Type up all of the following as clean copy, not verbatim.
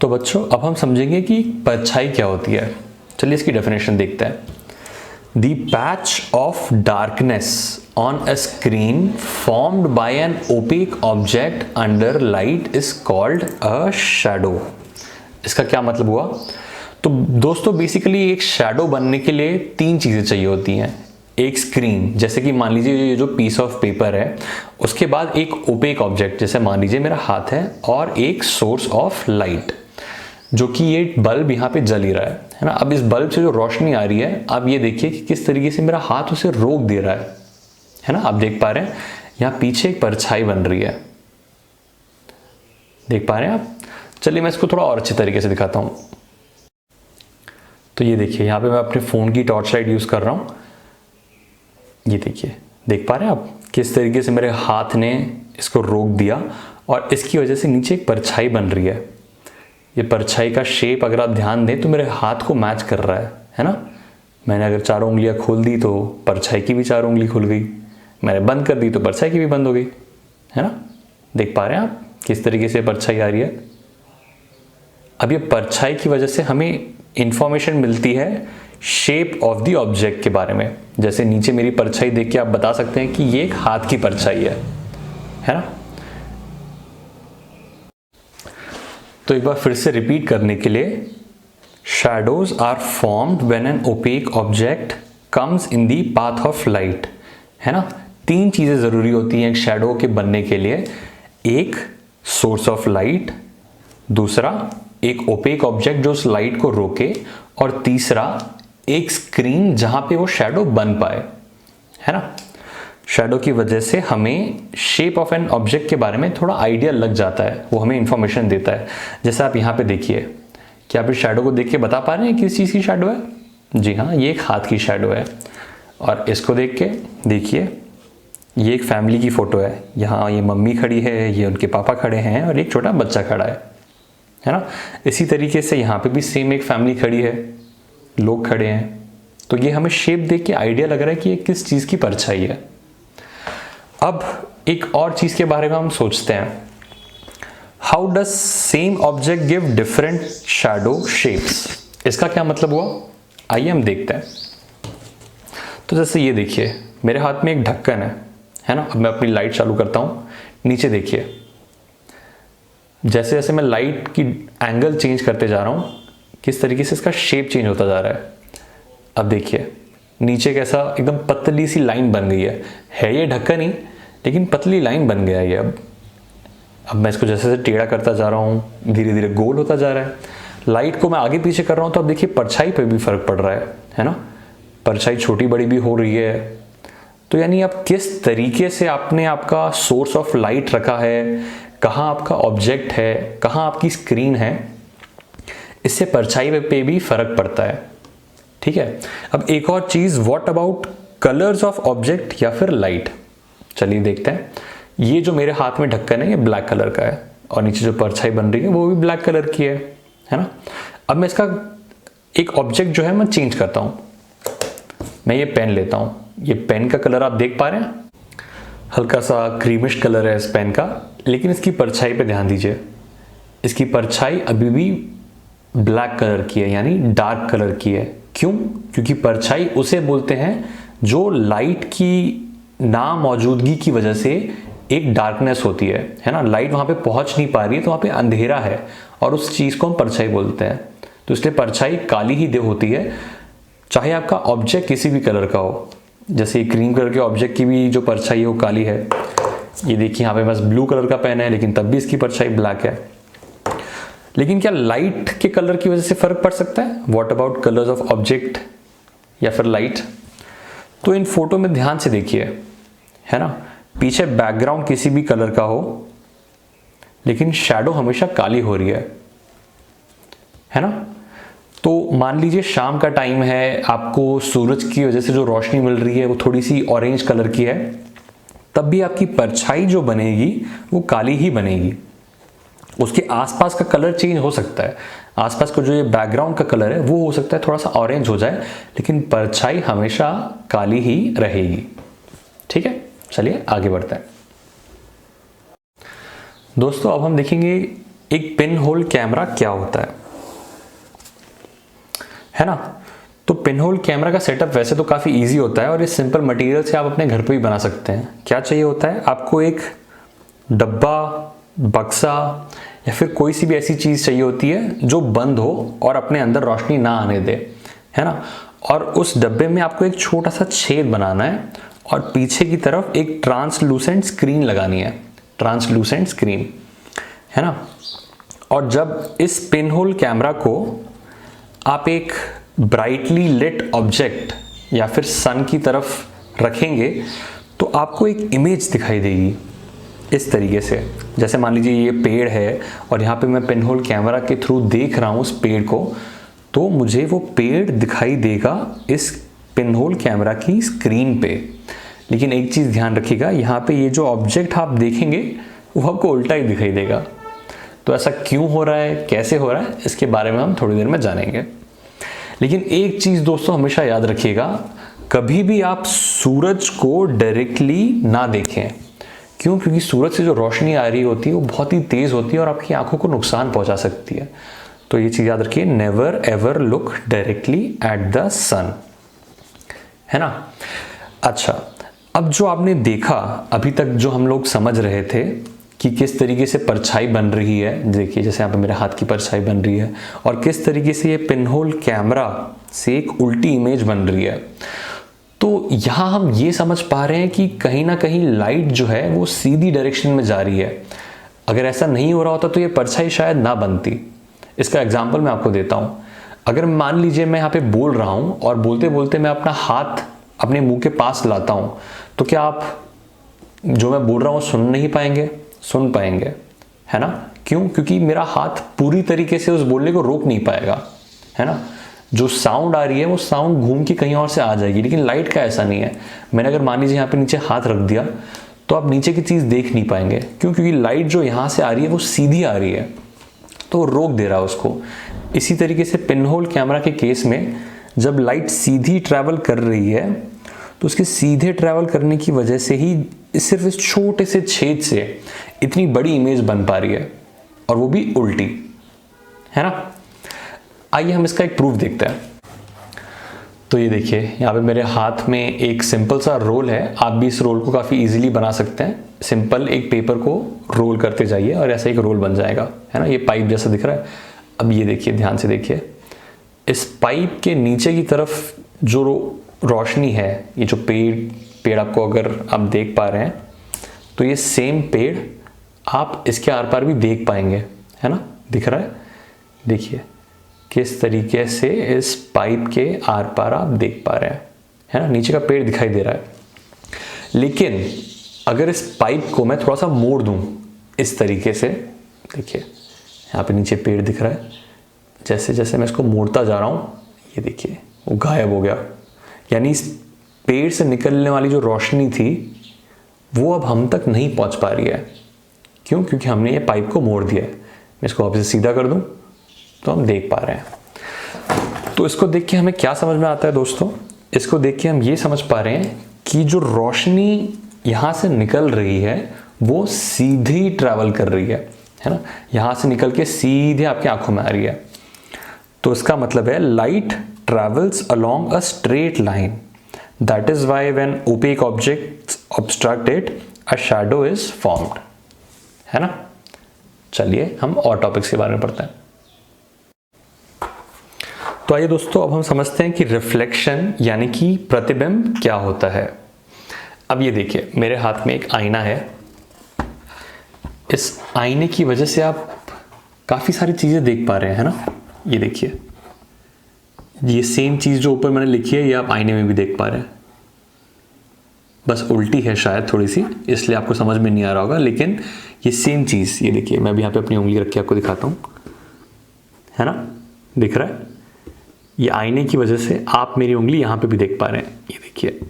तो बच्चों अब हम समझेंगे कि परछाई क्या होती है। चलिए इसकी डेफिनेशन देखते हैं। The patch of darkness on a screen formed by N opaque object under light is called a shadow. इसका क्या मतलब हुआ? तो दोस्तों बेसिकली एक शैडो बनने के लिए तीन चीज़ें चाहिए होती हैं। एक स्क्रीन, जैसे कि मान लीजिए ये जो पीस ऑफ पेपर है, उसके बाद एक ओपेक ऑब्जेक्ट जैसे मान लीजिए मेरा हाथ है, और एक सोर्स ऑफ लाइट जो कि ये बल्ब यहाँ पे जल ही रहा है ना। अब इस बल्ब से जो रोशनी आ रही है, आप ये देखिए कि किस तरीके से मेरा हाथ उसे रोक दे रहा है ना। आप देख पा रहे हैं यहाँ पीछे एक परछाई बन रही है, देख पा रहे हैं आप। चलिए मैं इसको थोड़ा और अच्छे तरीके से दिखाता हूँ। तो ये देखिए यहाँ पे मैं अपने फ़ोन की टॉर्च लाइट यूज़ कर रहा हूँ। ये देखिए, देख पा रहे हैं आप किस तरीके से मेरे हाथ ने इसको रोक दिया, और इसकी वजह से नीचे एक परछाई बन रही है। ये परछाई का शेप अगर आप ध्यान दें तो मेरे हाथ को मैच कर रहा है ना। मैंने अगर चारों उंगलियां खोल दी तो परछाई की भी चारों उंगली खुल गई, मैंने बंद कर दी तो परछाई की भी बंद हो गई, है ना। देख पा रहे हैं आप किस तरीके से परछाई आ रही है। अब ये परछाई की वजह से हमें इंफॉर्मेशन मिलती है शेप ऑफ द ऑब्जेक्ट के बारे में। जैसे नीचे मेरी परछाई देख के आप बता सकते हैं कि ये एक हाथ की परछाई है ना। तो एक बार फिर से रिपीट करने के लिए, shadows are formed when an opaque object comes in the path of light, है ना। तीन चीजें जरूरी होती हैं एक शैडो के बनने के लिए। एक सोर्स ऑफ लाइट, दूसरा एक ओपेक ऑब्जेक्ट जो उस लाइट को रोके, और तीसरा एक स्क्रीन जहां पे वो शैडो बन पाए, है ना। शैडो की वजह से हमें शेप ऑफ एन ऑब्जेक्ट के बारे में थोड़ा आइडिया लग जाता है, वो हमें इंफॉर्मेशन देता है। जैसे आप यहाँ पे देखिए, क्या आप इस शैडो को देख के बता पा रहे हैं किस चीज़ की शैडो है? जी हाँ, ये एक हाथ की शैडो है। और इसको देख के देखिए, ये एक फैमिली की फ़ोटो है। यहाँ ये मम्मी खड़ी है, ये उनके पापा खड़े हैं, और एक छोटा बच्चा खड़ा है ना। इसी तरीके से यहाँ पे भी सेम एक फैमिली खड़ी है, लोग खड़े हैं। तो ये हमें शेप देख के आइडिया लग रहा है कि ये किस चीज़ की परछाई है। अब एक और चीज़ के बारे में हम सोचते हैं, how does same object give different shadow shapes. इसका क्या मतलब हुआ, आइए हम देखते हैं। तो जैसे ये देखिए, मेरे हाथ में एक ढक्कन है ना। अब मैं अपनी लाइट चालू करता हूँ, नीचे देखिए, जैसे जैसे मैं लाइट की एंगल चेंज करते जा रहा हूँ, किस तरीके से इसका शेप चेंज होता जा रहा है। अब देखिए नीचे कैसा एकदम पतली सी लाइन बन गई है ये ढक्कन ही, लेकिन पतली लाइन बन गया है ये। अब मैं इसको जैसे जैसे टेढ़ा करता जा रहा हूँ, धीरे धीरे गोल होता जा रहा है। लाइट को मैं आगे पीछे कर रहा हूँ तो अब देखिए परछाई पे भी फर्क पड़ रहा है ना। परछाई छोटी बड़ी भी हो रही है। तो यानी आप किस तरीके से आपने आपका सोर्स ऑफ लाइट रखा है, कहाँ आपका ऑब्जेक्ट है, कहाँ आपकी स्क्रीन है, इससे परछाई पे भी फर्क पड़ता है। ठीक है। अब एक और चीज, what about colours of object या फिर लाइट। चलिए देखते हैं। ये जो मेरे हाथ में ढक्कन है ये ब्लैक कलर का है, और नीचे जो परछाई बन रही है वो भी ब्लैक कलर की है ना। अब मैं इसका एक ऑब्जेक्ट जो है मैं चेंज करता हूं। मैं ये पेन लेता हूं, ये पेन का कलर आप देख पा रहे हैं, हल्का सा क्रीमिश कलर है इस पेन का, लेकिन इसकी परछाई पे ध्यान दीजिए, इसकी परछाई अभी भी ब्लैक कलर की है, यानी डार्क कलर की है। क्यों? क्योंकि परछाई उसे बोलते हैं जो लाइट की ना मौजूदगी की वजह से एक डार्कनेस होती है ना। लाइट वहां पे पहुंच नहीं पा रही है तो वहां पे अंधेरा है, और उस चीज को हम परछाई बोलते हैं। तो इसलिए परछाई काली ही दे होती है, चाहे आपका ऑब्जेक्ट किसी भी कलर का हो। जैसे क्रीम कलर के ऑब्जेक्ट की भी जो परछाई है वो काली है। ये देखिए यहाँ पे बस ब्लू कलर का पेन है, लेकिन तब भी इसकी परछाई ब्लैक है। लेकिन क्या लाइट के कलर की वजह से फर्क पड़ सकता है? What about colours of object या फिर लाइट? तो इन फोटो में ध्यान से देखिए, है ना, पीछे बैकग्राउंड किसी भी कलर का हो, लेकिन शैडो हमेशा काली हो रही है ना। तो मान लीजिए शाम का टाइम है, आपको सूरज की वजह से जो रोशनी मिल रही है वो थोड़ी सी ऑरेंज कलर की है, तब भी आपकी परछाई जो बनेगी वो काली ही बनेगी। उसके आसपास का कलर चेंज हो सकता है, आसपास का जो ये बैकग्राउंड का कलर है वो हो सकता है थोड़ा सा ऑरेंज हो जाए, लेकिन परछाई हमेशा काली ही रहेगी। ठीक है, चलिए आगे बढ़ते हैं। दोस्तों अब हम देखेंगे एक पिन होल कैमरा क्या होता है ना। तो पिन होल कैमरा का सेटअप वैसे तो काफ़ी इजी होता है और इस सिंपल मटेरियल से आप अपने घर पे भी बना सकते हैं। क्या चाहिए होता है आपको, एक डब्बा, बक्सा या फिर कोई सी भी ऐसी चीज़ चाहिए होती है जो बंद हो और अपने अंदर रोशनी ना आने दे, है ना। और उस डब्बे में आपको एक छोटा सा छेद बनाना है और पीछे की तरफ एक ट्रांसलूसेंट स्क्रीन लगानी है, ट्रांसलूसेंट स्क्रीन, है ना। और जब इस पिन होल कैमरा को आप एक ब्राइटली लिट ऑब्जेक्ट या फिर सन की तरफ रखेंगे तो आपको एक इमेज दिखाई देगी इस तरीके से। जैसे मान लीजिए ये पेड़ है और यहाँ पे मैं पिन होल कैमरा के थ्रू देख रहा हूँ उस पेड़ को, तो मुझे वो पेड़ दिखाई देगा इस पिन होल कैमरा की स्क्रीन पे। लेकिन एक चीज़ ध्यान रखिएगा, यहाँ पे ये जो ऑब्जेक्ट आप देखेंगे वो आपको उल्टा ही दिखाई देगा। तो ऐसा क्यों हो रहा है, कैसे हो रहा है, इसके बारे में हम थोड़ी देर में जानेंगे। लेकिन एक चीज़ दोस्तों हमेशा याद रखिएगा, कभी भी आप सूरज को डायरेक्टली ना देखें। क्यों? क्योंकि सूरज से जो रोशनी आ रही होती है वो बहुत ही तेज़ होती है और आपकी आंखों को नुकसान पहुंचा सकती है। तो ये चीज़ याद रखिए, never ever look directly at the sun, है ना। अच्छा, अब जो आपने देखा अभी तक, जो हम लोग समझ रहे थे कि किस तरीके से परछाई बन रही है, देखिए जैसे यहाँ पे मेरे हाथ की परछाई बन रही है और किस तरीके से ये पिन होल कैमरा से एक उल्टी इमेज बन रही है। तो यहाँ हम ये समझ पा रहे हैं कि कहीं ना कहीं लाइट जो है वो सीधी डायरेक्शन में जा रही है। अगर ऐसा नहीं हो रहा होता तो ये परछाई शायद ना बनती। इसका एग्जाम्पल मैं आपको देता हूँ। अगर मान लीजिए मैं यहाँ पे बोल रहा हूँ और बोलते बोलते मैं अपना हाथ अपने मुंह के पास लाता हूँ, तो क्या आप जो मैं बोल रहा हूँ सुन नहीं पाएंगे? सुन पाएंगे, है ना। क्यों? क्योंकि मेरा हाथ पूरी तरीके से उस बोलने को रोक नहीं पाएगा, है ना। जो साउंड आ रही है वो साउंड घूम के कहीं और से आ जाएगी। लेकिन लाइट का ऐसा नहीं है। मैंने अगर मान लीजिए यहाँ पे नीचे हाथ रख दिया तो आप नीचे की चीज़ देख नहीं पाएंगे। क्यों? क्योंकि लाइट जो यहाँ से आ रही है वो सीधी आ रही है, तो रोक दे रहा है उसको। इसी तरीके से पिन होल कैमरा के केस में जब लाइट सीधी ट्रैवल कर रही है तो उसके सीधे ट्रैवल करने की वजह से ही सिर्फ इस छोटे से छेद से इतनी बड़ी इमेज बन पा रही है, और वो भी उल्टी, है ना। आइए हम इसका एक प्रूफ देखते हैं। तो ये देखिए, यहाँ पे मेरे हाथ में एक सिंपल सा रोल है। आप भी इस रोल को काफ़ी इजीली बना सकते हैं। सिंपल एक पेपर को रोल करते जाइए और ऐसा एक रोल बन जाएगा, है ना। ये पाइप जैसा दिख रहा है। अब ये देखिए, ध्यान से देखिए, इस पाइप के नीचे की तरफ जो रोशनी है, ये जो पेड़ आपको अगर आप देख पा रहे हैं तो ये सेम पेड़ आप इसके आर पार भी देख पाएंगे, है ना। दिख रहा है, देखिए किस तरीके से इस पाइप के आर पार आप देख पा रहे हैं, है ना। नीचे का पेड़ दिखाई दे रहा है। लेकिन अगर इस पाइप को मैं थोड़ा सा मोड़ दूं इस तरीके से, देखिए यहाँ पे नीचे पेड़ दिख रहा है, जैसे जैसे मैं इसको मोड़ता जा रहा हूं, ये देखिए वो गायब हो गया। यानी इस पेड़ से निकलने वाली जो रोशनी थी वो अब हम तक नहीं पहुंच पा रही है। क्यों? क्योंकि हमने ये पाइप को मोड़ दिया है। मैं इसको वापस सीधा कर दूं तो हम देख पा रहे हैं। तो इसको देख के हमें क्या समझ में आता है दोस्तों? इसको देख के हम ये समझ पा रहे हैं कि जो रोशनी यहाँ से निकल रही है वो सीधी ट्रैवल कर रही है ना। यहाँ से निकल के सीधे आपकी आंखों में आ रही है। तो इसका मतलब है light travels along a straight line. That is why when opaque objects obstruct it, a shadow is formed. है ना। चलिए हम और टॉपिक्स के बारे में पढ़ते हैं। तो आइए दोस्तों, अब हम समझते हैं कि रिफ्लेक्शन यानी कि प्रतिबिंब क्या होता है। अब ये देखिए, मेरे हाथ में एक आईना है। इस आईने की वजह से आप काफ़ी सारी चीज़ें देख पा रहे हैं, है ना। ये देखिए, ये सेम चीज़ जो ऊपर मैंने लिखी है ये आप आईने में भी देख पा रहे हैं। बस उल्टी है शायद थोड़ी सी, इसलिए आपको समझ में नहीं आ रहा होगा। लेकिन ये सेम चीज़, ये देखिए, मैं भी यहाँ पे अपनी उंगली रख के आपको दिखाता हूँ, है ना। दिख रहा है? ये आईने की वजह से आप मेरी उंगली यहाँ पे भी देख पा रहे हैं, ये देखिए,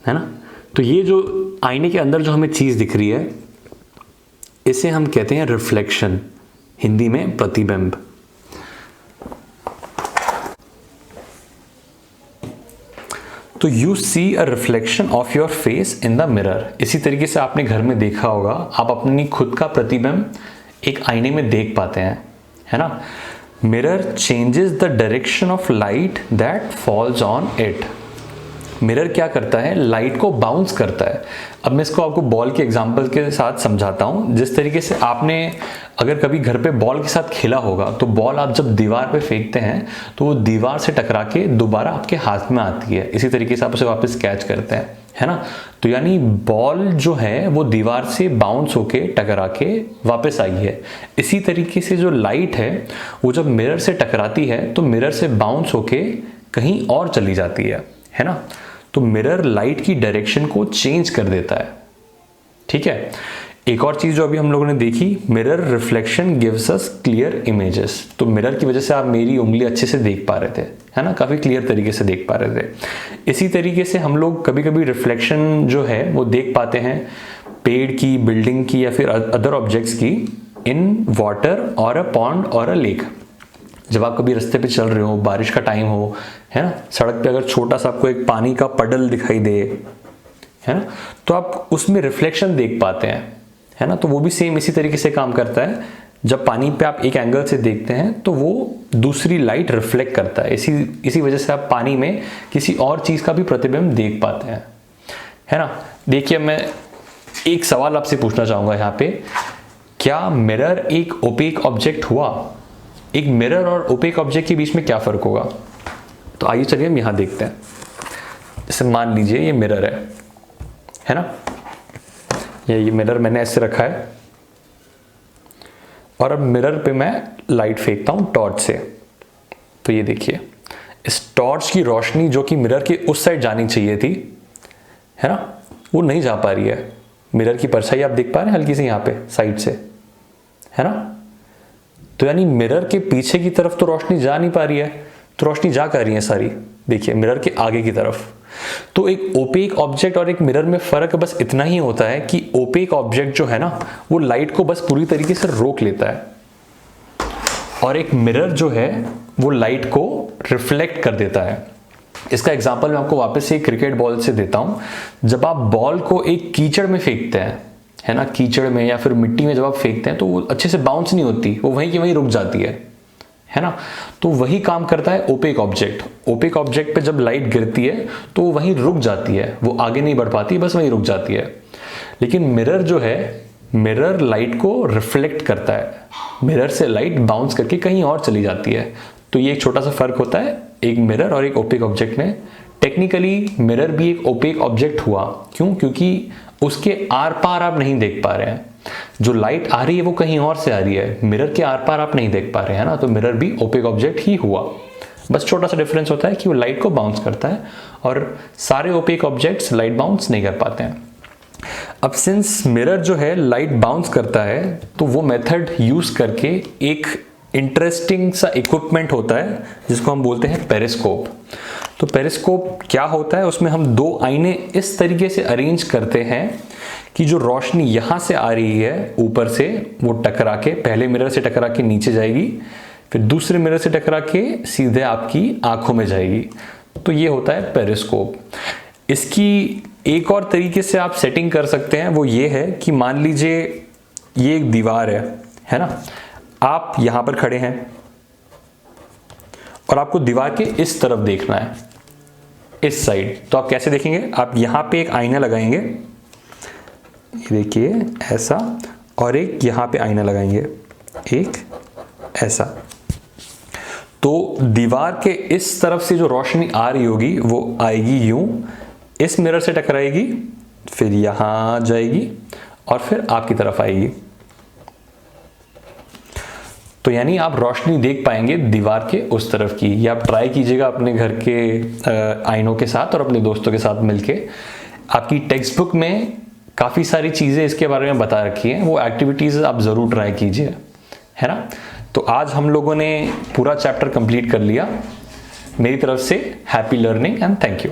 है ना। तो ये जो आईने के अंदर जो हमें चीज़ दिख रही है इसे हम कहते हैं रिफ्लेक्शन, हिंदी में प्रतिबिंब। तो you see a reflection of your face in the mirror. इसी तरीके से आपने घर में देखा होगा, आप अपनी खुद का प्रतिबिंब एक आईने में देख पाते हैं, है ना। Mirror changes the direction of light that falls on it. Mirror क्या करता है, लाइट को बाउंस करता है। अब मैं इसको आपको बॉल के एग्जांपल के साथ समझाता हूँ। जिस तरीके से आपने अगर कभी घर पे बॉल के साथ खेला होगा, तो बॉल आप जब दीवार पे फेंकते हैं तो वो दीवार से टकरा के दोबारा आपके हाथ में आती है, इसी तरीके से आप उसे वापस कैच करते हैं, है ना। तो यानी बॉल जो है वो दीवार से बाउंस होके टकरा के वापस आई है। इसी तरीके से जो लाइट है वो जब मिरर से टकराती है तो मिरर से बाउंस होके कहीं और चली जाती है ना। तो मिरर लाइट की डायरेक्शन को चेंज कर देता है, ठीक है। एक और चीज जो अभी हम लोगों ने देखी, mirror reflection gives us clear images. तो मिरर की वजह से आप मेरी उंगली अच्छे से देख पा रहे थे, है ना, काफी क्लियर तरीके से देख पा रहे थे। इसी तरीके से हम लोग कभी कभी रिफ्लेक्शन जो है वो देख पाते हैं पेड़ की, बिल्डिंग की या फिर अदर ऑब्जेक्ट्स की इन वाटर और अ पॉन्ड और अ लेक। जब आप कभी रास्ते पे चल रहे हो, बारिश का टाइम हो, है ना, सड़क पे अगर छोटा सा आपको एक पानी का पडल दिखाई दे, है ना, तो आप उसमें रिफ्लेक्शन देख पाते हैं, है ना। तो वो भी सेम इसी तरीके से काम करता है। जब पानी पे आप एक एंगल से देखते हैं तो वो दूसरी लाइट रिफ्लेक्ट करता है। इसी वजह से आप पानी में किसी और चीज का भी प्रतिबिंब देख पाते हैं, है ना। देखिए, मैं एक सवाल आपसे पूछना चाहूंगा यहाँ पे, क्या मिरर एक ओपेक ऑब्जेक्ट हुआ? एक मिरर और ओपेक ऑब्जेक्ट के बीच में क्या फर्क होगा? तो आइए चलिए हम यहां देखते हैं। जैसे मान लीजिए ये मिरर है ना, ये मिरर मैंने ऐसे रखा है और अब मिरर पे मैं लाइट फेंकता हूं टॉर्च से। तो ये देखिए, इस टॉर्च की रोशनी जो कि मिरर के उस साइड जानी चाहिए थी, है ना, वो नहीं जा पा रही है। मिरर की परछाई आप देख पा रहे हैं हल्की सी यहाँ पे साइड से, है ना। तो यानी मिरर के पीछे की तरफ तो रोशनी जा नहीं पा रही है, तो रोशनी जा कर रही है सारी, देखिए, मिरर के आगे की तरफ। तो एक ओपेक ऑब्जेक्ट और एक मिरर में फर्क बस इतना ही होता है कि ओपेक ऑब्जेक्ट जो है ना वो लाइट को बस पूरी तरीके से रोक लेता है, और एक मिरर जो है वो लाइट को रिफ्लेक्ट कर देता है। इसका एग्जांपल मैं आपको वापस से क्रिकेट बॉल से देता हूं। जब आप बॉल को एक कीचड़ में फेंकते हैं, है ना, कीचड़ में या फिर मिट्टी में जब आप फेंकते हैं तो वो अच्छे से बाउंस नहीं होती, वो वहीं की वहीं रुक जाती है ना। तो वही काम करता है ओपेक ऑब्जेक्ट। ओपेक ऑब्जेक्ट पे जब लाइट गिरती है तो वो वहीं रुक जाती है, वो आगे नहीं बढ़ पाती, बस वहीं रुक जाती है। लेकिन मिरर जो है, मिरर लाइट को रिफ्लेक्ट करता है, मिरर से लाइट बाउंस करके कहीं और चली जाती है। तो ये एक छोटा सा फर्क होता है एक मिरर और एक ओपेक ऑब्जेक्ट में। टेक्निकली मिरर भी एक ओपेक ऑब्जेक्ट हुआ, क्यों? क्योंकि उसके आर पार आप नहीं देख पा रहे हैं, जो लाइट आ रही है वो कहीं और से आ रही है, मिरर के आर पार आप नहीं देख पा रहे हैं ना, तो मिरर भी ओपेक ऑब्जेक्ट ही हुआ। बस छोटा सा डिफरेंस होता है कि वो लाइट को बाउंस करता है और सारे ओपेक ऑब्जेक्ट्स लाइट बाउंस नहीं कर पाते हैं। अब सिंस मिरर जो है लाइट बाउंस करता है, तो वो मेथड यूज करके एक इंटरेस्टिंग सा इक्विपमेंट होता है जिसको हम बोलते हैं पेरिस्कोप। तो पेरिस्कोप क्या होता है, उसमें हम दो आईने इस तरीके से अरेंज करते हैं कि जो रोशनी यहां से आ रही है ऊपर से, वो टकरा के पहले मिरर से टकरा के नीचे जाएगी, फिर दूसरे मिरर से टकरा के सीधे आपकी आंखों में जाएगी। तो ये होता है पेरिस्कोप। इसकी एक और तरीके से आप सेटिंग कर सकते हैं, वो ये है कि मान लीजिए ये एक दीवार है ना, आप यहां पर खड़े हैं और आपको दीवार के इस तरफ देखना है, इस साइड। तो आप कैसे देखेंगे, आप यहां पे एक आईना लगाएंगे, ये देखिए ऐसा, और एक यहां पे आईना लगाएंगे, एक ऐसा। तो दीवार के इस तरफ से जो रोशनी आ रही होगी वो आएगी यूं, इस मिरर से टकराएगी, फिर यहां जाएगी और फिर आपकी तरफ आएगी। तो यानी आप रोशनी देख पाएंगे दीवार के उस तरफ की। या आप ट्राई कीजिएगा अपने घर के आईनों के साथ और अपने दोस्तों के साथ मिलके। आपकी टेक्स्ट बुक में काफ़ी सारी चीज़ें इसके बारे में बता रखी हैं, वो एक्टिविटीज़ आप ज़रूर ट्राई कीजिए, है ना। तो आज हम लोगों ने पूरा चैप्टर कंप्लीट कर लिया। मेरी तरफ से happy learning and thank you.